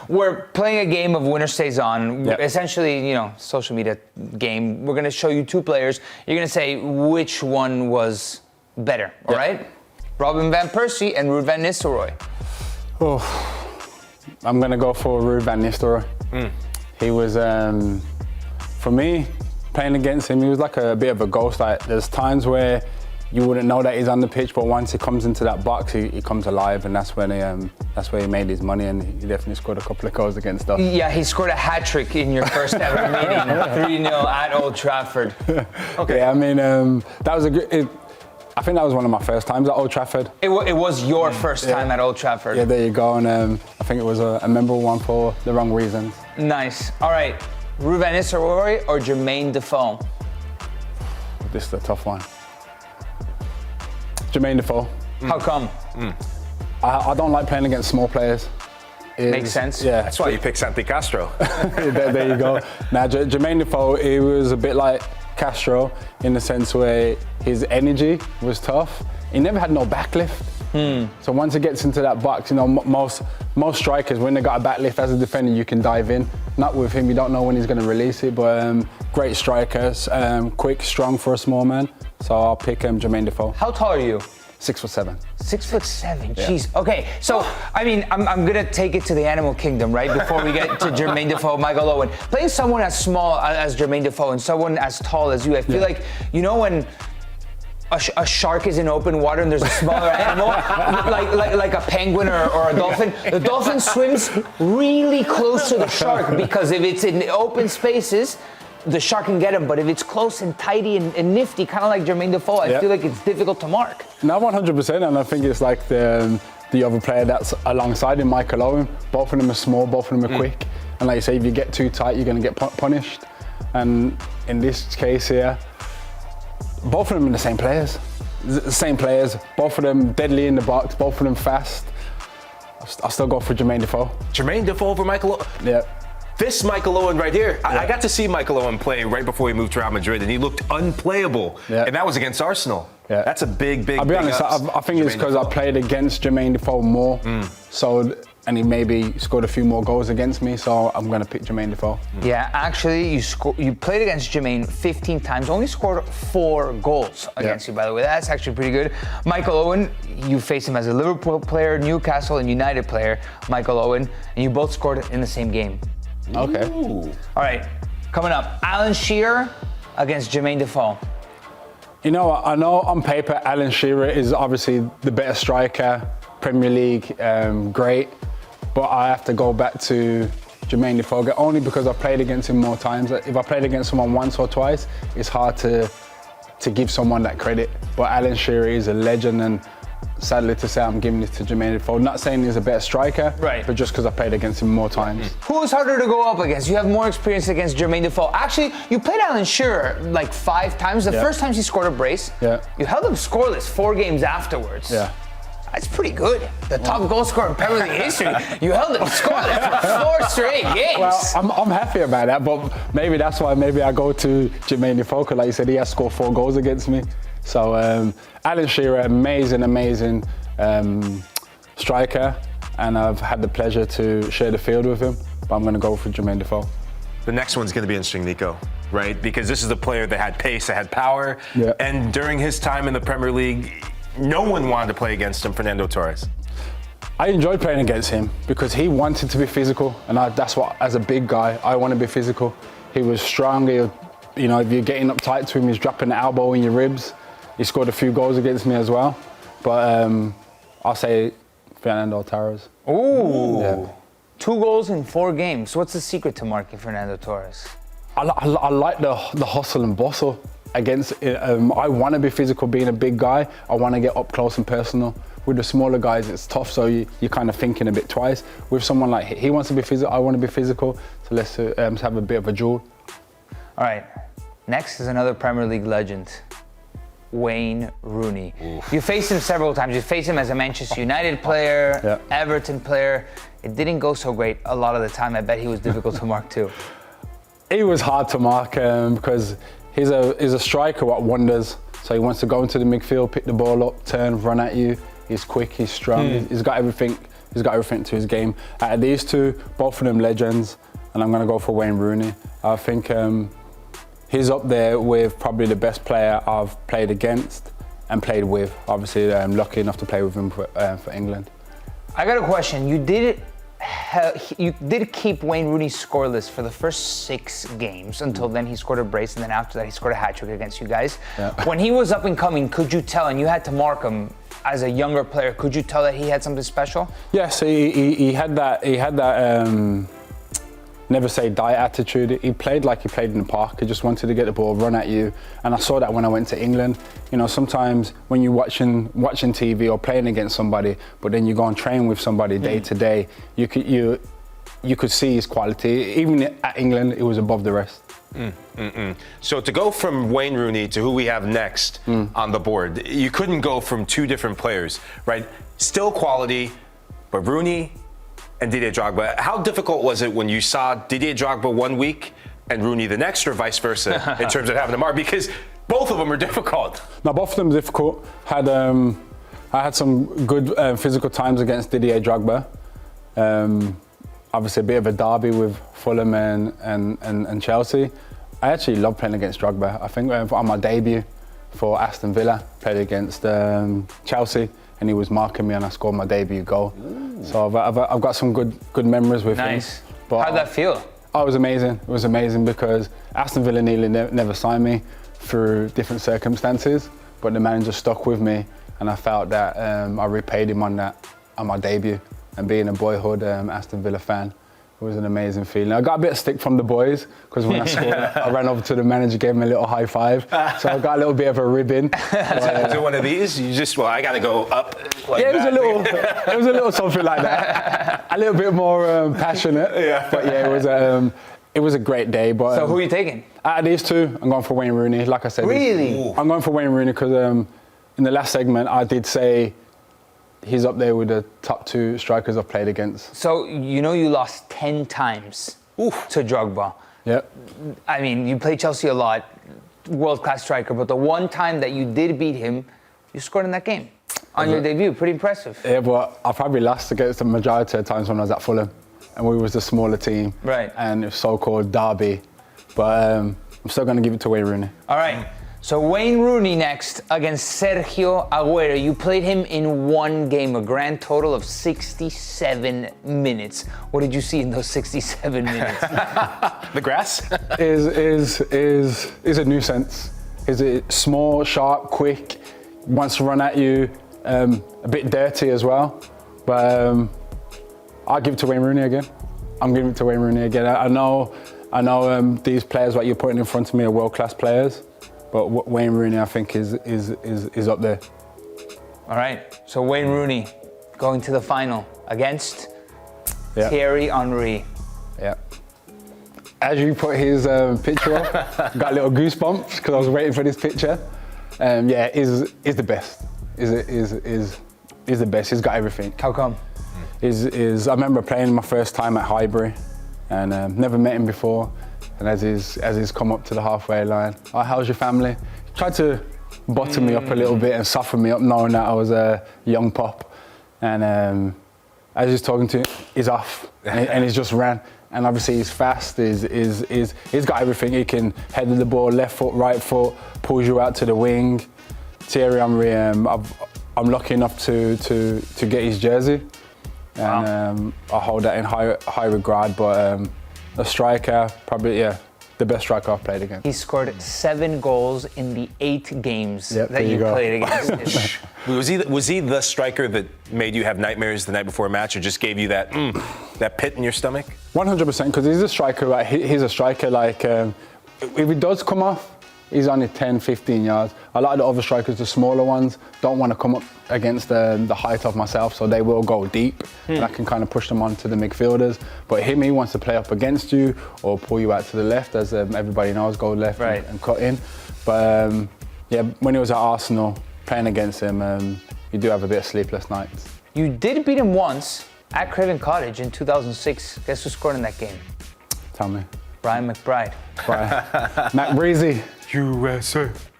We're playing a game of winner stays on. Yep. Essentially, social media game. We're going to show you two players. You're going to say which one was better, all right? Robin van Persie and Ruud van Nistelrooy. Oh, I'm going to go for Ruud van Nistelrooy. He was, for me, playing against him, he was like a bit of a ghost. Like, there's times where you wouldn't know that he's on the pitch, but once he comes into that box, he comes alive, and that's when he made his money, and he definitely scored a couple of goals against us. Yeah, he scored a hat-trick in your first ever meeting, 3-0 at Old Trafford. Okay. Yeah, I mean, that was I think that was one of my first times at Old Trafford. It was your first time at Old Trafford. Yeah, there you go, and I think it was a memorable one for the wrong reasons. Nice. All right, Ruud van Nistelrooy or Jermain Defoe? This is a tough one. Jermain Defoe. How come? I don't like playing against small players. Makes sense. Yeah. That's why you picked Santi Castro. there you go. Now, Jermain Defoe, he was a bit like Castro in the sense where his energy was tough. He never had no backlift. So once it gets into that box, most strikers, when they got a backlift as a defender, you can dive in. Not with him, you don't know when he's going to release it, but great strikers, quick, strong for a small man. So I'll pick Jermain Defoe. How tall are you? 6'7". 6'7". Yeah. Jeez. Okay. So I mean, I'm gonna take it to the animal kingdom, right? Before we get to Jermain Defoe, Michael Owen, playing someone as small as Jermain Defoe and someone as tall as you, I feel like when a shark is in open water and there's a smaller animal, like a penguin or a dolphin. The dolphin swims really close to the shark because if it's in open spaces, the shark can get him. But if it's close and tidy and nifty, kind of like Jermain Defoe, I feel like it's difficult to mark. No, 100%, and I think it's like the other player that's alongside him, Michael Owen. Both of them are small, both of them are quick. And like you say, if you get too tight, you're going to get punished. And in this case here, both of them are the same players. Both of them deadly in the box, both of them fast. I'll still go for Jermain Defoe. Jermain Defoe over Michael Owen? Yeah. This Michael Owen right here, I got to see Michael Owen play right before he moved to Real Madrid, and he looked unplayable. Yeah. And that was against Arsenal. Yeah. That's a big I'll be honest, I think it's because I played against Jermain Defoe more. And he maybe scored a few more goals against me, so I'm going to pick Jermain Defoe. Yeah, actually, you played against Jermain 15 times, only scored 4 goals against you, by the way. That's actually pretty good. Michael Owen, you faced him as a Liverpool player, Newcastle and United player, Michael Owen, and you both scored in the same game. Okay. Ooh. All right, coming up, Alan Shearer against Jermain Defoe. I know on paper Alan Shearer is obviously the better striker, Premier League, great. But I have to go back to Jermain Defoe only because I've played against him more times. If I played against someone once or twice, it's hard to give someone that credit. But Alan Shearer is a legend, and sadly to say, I'm giving it to Jermain Defoe. Not saying he's a better striker, but just because I played against him more times. Who is harder to go up against? You have more experience against Jermain Defoe. Actually, you played Alan Shearer like 5 times. The first time he scored a brace, you held him scoreless 4 games afterwards. Yeah. That's pretty good. The top goal scorer in Premier League history. You held him scoreless for 4 straight games. Well, I'm happy about that, but maybe that's why I go to Jermain Defoe, because like you said, he has scored 4 goals against me. So Alan Shearer, amazing striker, and I've had the pleasure to share the field with him, but I'm going to go for Jermain Defoe. The next one's going to be interesting, Nico, right? Because this is a player that had pace, that had power, and during his time in the Premier League, no one wanted to play against him, Fernando Torres. I enjoyed playing against him because he wanted to be physical, and that's what, as a big guy, I want to be physical. He was strong. If you're getting up tight to him, he's dropping the elbow in your ribs. He scored a few goals against me as well, but I'll say Fernando Torres. Ooh. Yeah. 2 goals in 4 games. What's the secret to marking Fernando Torres? I like the hustle and bustle against it. I want to be physical, being a big guy. I want to get up close and personal. With the smaller guys, it's tough, so you're kind of thinking a bit twice. With someone like he wants to be physical, I want to be physical, so let's have a bit of a duel. All right, next is another Premier League legend, Wayne Rooney. Oof. You faced him several times. You faced him as a Manchester United player, Everton player. It didn't go so great a lot of the time. I bet he was difficult to mark too. He was hard to mark because he's a striker what wonders. So he wants to go into the midfield, pick the ball up, turn, run at you. He's quick, he's strong, he's got everything He's got everything to his game. Out of these two, both of them legends, and I'm going to go for Wayne Rooney. I think he's up there with probably the best player I've played against and played with. Obviously, I'm lucky enough to play with him for England. I got a question. You did keep Wayne Rooney scoreless for the first 6 games. Until then, he scored a brace, and then after that, he scored a hat-trick against you guys. Yeah. When he was up and coming, could you tell, and you had to mark him as a younger player, could you tell that he had something special? Yes, he had that never say die attitude. He played like he played in the park. He just wanted to get the ball, run at you. And I saw that when I went to England. You know, sometimes when you're watching TV or playing against somebody, but then you go and train with somebody day to day, you could see his quality. Even at England, it was above the rest. So to go from Wayne Rooney to who we have next on the board, you couldn't go from 2 different players, right? Still quality, but Rooney and Didier Drogba. How difficult was it when you saw Didier Drogba one week and Rooney the next, or vice versa, in terms of having to mark? Because both of them are difficult. No, both of them are difficult. I had some good physical times against Didier Drogba. Obviously, a bit of a derby with Fulham and Chelsea. I actually love playing against Drogba. I think on my debut for Aston Villa, played against Chelsea, and he was marking me, and I scored my debut goal. Ooh. So I've got some good memories with him. Nice. How'd that feel? Oh, it was amazing. It was amazing because Aston Villa nearly never signed me through different circumstances, but the manager stuck with me, and I felt that I repaid him on my debut. And being a boyhood Aston Villa fan, it was an amazing feeling. I got a bit of stick from the boys because when I scored, I ran over to the manager, gave him a little high five. So I got a little bit of a ribbon. Was it one of these? You just, I got to go up. Like yeah, it was a little something like that. A little bit more passionate. Yeah. But yeah, it was a great day. But so who are you taking? Out of these two, I'm going for Wayne Rooney. Like I said, really, I'm going for Wayne Rooney because in the last segment I did say he's up there with the top 2 strikers I've played against. So, you know, you lost 10 times to Drogba. Yep. I mean, you played Chelsea a lot, world-class striker, but the one time that you did beat him, you scored in that game on your debut. Pretty impressive. Yeah, but I probably lost against the majority of times when I was at Fulham, and we was the smaller team. Right. And it was so-called derby. But I'm still going to give it to Wayne Rooney. All right. So Wayne Rooney next against Sergio Aguero. You played him in one game, a grand total of 67 minutes. What did you see in those 67 minutes? The grass? is a nuisance. Is it small, sharp, quick, wants to run at you, a bit dirty as well. But I'll give it to Wayne Rooney again. I'm giving it to Wayne Rooney again. I know these players what you're putting in front of me are world-class players. But Wayne Rooney, I think, is up there. All right. So Wayne Rooney going to the final against Thierry Henry. Yeah. As you put his picture up, got a little goosebumps because I was waiting for this picture. Is the best. Is the best. He's got everything. How come? I remember playing my first time at Highbury, and never met him before. And as he's come up to the halfway line, oh, how's your family? He tried to button me up a little bit and soften me up, knowing that I was a young pop. And as he's talking to him, he's off, and he's just ran. And obviously he's fast. He's got everything. He can head the ball, left foot, right foot, pulls you out to the wing. Thierry Henry, I'm lucky enough to get his jersey, and I hold that in high regard. But a striker, probably, the best striker I've played against. He scored 7 goals in the 8 games that you go. played against him. Was he the striker that made you have nightmares the night before a match, or just gave you that pit in your stomach? 100%, because he's a striker. Like, he's a striker. Like, if he does come off, he's only 10, 15 yards. A lot of the other strikers, the smaller ones, don't want to come up against the height of myself, so they will go deep, and I can kind of push them onto the midfielders. But him, he wants to play up against you or pull you out to the left, as everybody knows, go left and cut in. But when he was at Arsenal, playing against him, you do have a bit of sleepless nights. You did beat him once at Craven Cottage in 2006. Guess who scored in that game? Tell me. Brian McBride. Mac Breezy. USA.